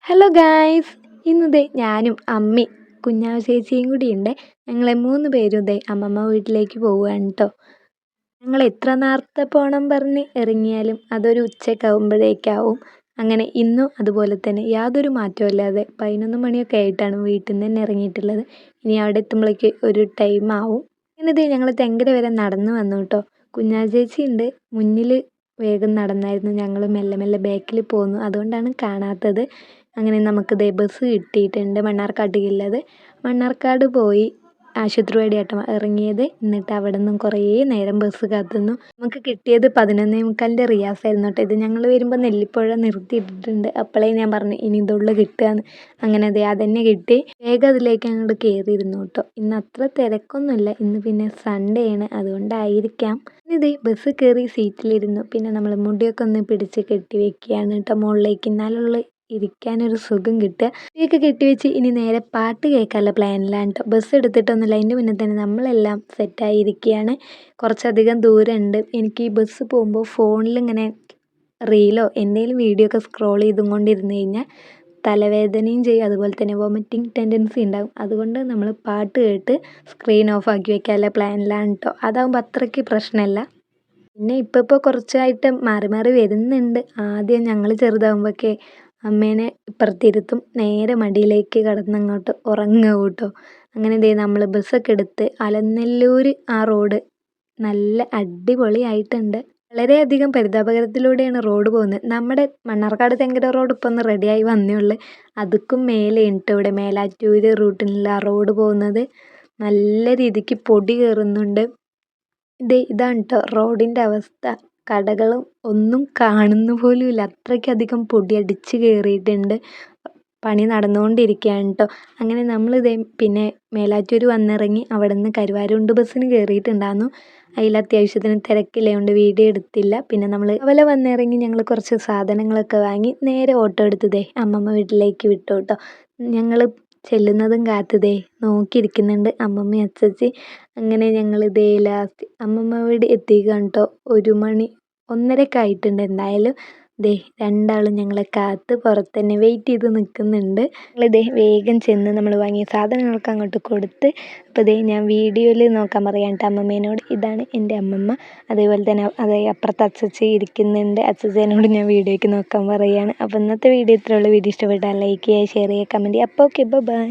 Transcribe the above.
Hello guys, ഇന്ന് ഞാനും അമ്മയും കുഞ്ഞാവ് ചേച്ചിയും കൂടിയുണ്ട്. ഞങ്ങൾ 3 പേരും അമ്മമ്മ വീട്ടിലേക്ക് പോവുകയാണ് കേട്ടോ. ഞങ്ങൾ എത്ര നേരത്തെ പോകണം പറഞ്ഞ് ഇറങ്ങിയാലും അതൊരു ഉച്ചയ്ക്കാവുമ്പോഴേക്കാവും. അങ്ങനെ ഇന്നും അതുപോലെ തന്നെ യാതൊരു മാറ്റവും ഇല്ലാതെ 11 മണിയൊക്കെ ആയിട്ടാണ് വീട്ടിൽ നിന്ന് തന്നെ ഇറങ്ങിയിട്ടുള്ളത്. ഇനി അവിടെ എത്തുമ്പോഴേക്ക് ഒരു ടൈം ആവും. അങ്ങനെ ഞങ്ങൾ തെങ്കര വരെ നടന്നു വന്നു കേട്ടോ. കുഞ്ഞാവ് ചേച്ചി ഉണ്ട് മുന്നിൽ, വേഗം നടന്നായിരുന്നു. ഞങ്ങൾ മെല്ലെ മെല്ലെ ബാക്കിൽ പോന്നു, അതുകൊണ്ടാണ് കാണാത്തത്. അങ്ങനെ നമുക്ക് ബസ് കിട്ടിയിട്ടുണ്ട്, മണ്ണാർക്കാട്ടേക്കുള്ളത്. മണ്ണാർക്കാട് പോയി ആശുപത്രി വഴിയാട്ടോ ഇറങ്ങിയത്. എന്നിട്ട് അവിടെ നിന്നും കുറേ നേരം ബസ് കാത്തുനിന്നു. നമുക്ക് കിട്ടിയത് 11:45 റിയാസായിരുന്നു കേട്ടോ. ഇത് ഞങ്ങൾ വരുമ്പോൾ നെല്ലിപ്പുഴ നിർത്തിയിട്ടിട്ടുണ്ട്. അപ്പോഴേ ഞാൻ പറഞ്ഞു ഇനി ഇതുള്ളു കിട്ടുകയെന്ന്. അങ്ങനെ അതന്നെ കിട്ടി. വേഗം അതിലേക്ക് അങ്ങോട്ട് കയറിയിരുന്നു കേട്ടോ. ഇന്ന് അത്ര തിരക്കൊന്നുമില്ല, ഇന്ന് പിന്നെ സൺഡേ ആണ്, അതുകൊണ്ടായിരിക്കാം. ബസ് കയറി സീറ്റിലിരുന്നു. പിന്നെ നമ്മൾ മുടിയൊക്കെ ഒന്ന് പിടിച്ച് കെട്ടി വെക്കുകയാണ് കേട്ടോ മുകളിലേക്ക്, എന്നാലുള്ള ഇരിക്കാനൊരു സുഖം കിട്ടുക. ഇതൊക്കെ കെട്ടിവെച്ച് ഇനി നേരെ പാട്ട് കേൾക്കാനുള്ള പ്ലാനിലാണ് കേട്ടോ. ബസ് എടുത്തിട്ടൊന്നുമില്ല, അതിൻ്റെ മുന്നേ തന്നെ നമ്മളെല്ലാം സെറ്റായിരിക്കുകയാണ്. കുറച്ചധികം ദൂരമുണ്ട്. എനിക്ക് ഈ ബസ് പോകുമ്പോൾ ഫോണിലിങ്ങനെ റീലോ എന്തെങ്കിലും വീഡിയോ ഒക്കെ സ്ക്രോൾ ചെയ്തും കൊണ്ടിരുന്ന് കഴിഞ്ഞാൽ തലവേദനയും ചെയ്യും, അതുപോലെ തന്നെ വോമിറ്റിംഗ് ടെൻഡൻസി ഉണ്ടാകും. അതുകൊണ്ട് നമ്മൾ പാട്ട് കേട്ട് സ്ക്രീൻ ഓഫ് ആക്കി വെക്കാനുള്ള പ്ലാനിലാണ് കേട്ടോ. അതാകുമ്പോൾ അത്രയ്ക്ക് പ്രശ്നമല്ല. പിന്നെ ഇപ്പോൾ കുറച്ചായിട്ട് മാറി മാറി വരുന്നുണ്ട്. ആദ്യം ഞങ്ങൾ ചെറുതാകുമ്പോഴൊക്കെ അമ്മേനെ ഇപ്പുറത്തിരുത്തും, നേരെ മടിയിലേക്ക് കിടന്നങ്ങോട്ട് ഉറങ്ങുക കേട്ടോ. അങ്ങനെ നമ്മൾ ബസ്സൊക്കെ എടുത്ത് അലനല്ലൂർ ആ റോഡ് നല്ല അടിപൊളിയായിട്ടുണ്ട്. വളരെയധികം പരിതാപകരത്തിലൂടെയാണ് റോഡ് പോകുന്നത്. നമ്മുടെ മണ്ണാർക്കാട് തെങ്കര റോഡ് ഇപ്പോൾ ഒന്ന് റെഡിയായി വന്നേ ഉള്ളൂ. അതുക്കും മേലെ ഉണ്ട് ഇവിടെ മേലാറ്റൂർ റൂട്ടിലുള്ള ആ റോഡ് പോകുന്നത്. നല്ല രീതിക്ക് പൊടി കയറുന്നുണ്ട്. ഇതാണ് കേട്ടോ റോഡിൻ്റെ അവസ്ഥ. കടകളും ഒന്നും കാണുന്നു പോലും ഇല്ല, അത്രയ്ക്കധികം പൊടി അടിച്ച് കയറിയിട്ടുണ്ട്. പണി നടന്നുകൊണ്ടിരിക്കുകയാണ് കേട്ടോ. അങ്ങനെ നമ്മൾ പിന്നെ മേലാറ്റൂർ വന്നിറങ്ങി അവിടെ നിന്ന് കരുവാരുണ്ട് ബസ്സിന് കയറിയിട്ടുണ്ടായിരുന്നു. അതിൽ അത്യാവശ്യത്തിന് തിരക്കില്ലായതുകൊണ്ട് വീഡിയോ എടുത്തില്ല. പിന്നെ നമ്മൾ അവലെ വന്നിറങ്ങി ഞങ്ങൾ കുറച്ച് സാധനങ്ങളൊക്കെ വാങ്ങി നേരെ ഓട്ടോ എടുത്ത് അമ്മമ്മ വീട്ടിലേക്ക് വിട്ടു കേട്ടോ. ഞങ്ങൾ ചെല്ലുന്നതും കാത്ത് നോക്കിയിരിക്കുന്നുണ്ട് അമ്മമ്മയും അച്ചച്ചി. അങ്ങനെ ഞങ്ങൾ ലാസ്റ്റ് അമ്മമ്മ വീട് എത്തിക്കുകയാണ് കേട്ടോ. 1 മണി 1:30 ആയിട്ടുണ്ട്. എന്തായാലും രണ്ടാളും ഞങ്ങളെ കാത്ത് പുറത്ത് തന്നെ വെയിറ്റ് ചെയ്ത് നിൽക്കുന്നുണ്ട്. ഞങ്ങൾ വേഗം ചെന്ന് നമ്മൾ വാങ്ങിയ സാധനങ്ങളൊക്കെ അങ്ങോട്ട് കൊടുത്ത്. അപ്പോൾ ഞാൻ വീഡിയോയിൽ നോക്കാൻ പറയാം കേട്ടോ അമ്മമ്മേനോട്. ഇതാണ് എൻ്റെ അമ്മമ്മ. അതേപോലെ തന്നെ അപ്പുറത്ത് അച്ചച്ചി ഇരിക്കുന്നുണ്ട്. അച്ചച്ചേനോട് ഞാൻ വീഡിയോയ്ക്ക് നോക്കാൻ പറയുകയാണ്. അപ്പോൾ ഇന്നത്തെ വീഡിയോ ഇത്രയുള്ള. വീഡിയോ ഇഷ്ടപ്പെട്ടാൽ ലൈക്ക് ചെയ്യുക, ഷെയർ ചെയ്യുക, കമൻറ്റ് ചെയ്യുക. അപ്പോൾ ഓക്കെ, ബൈ.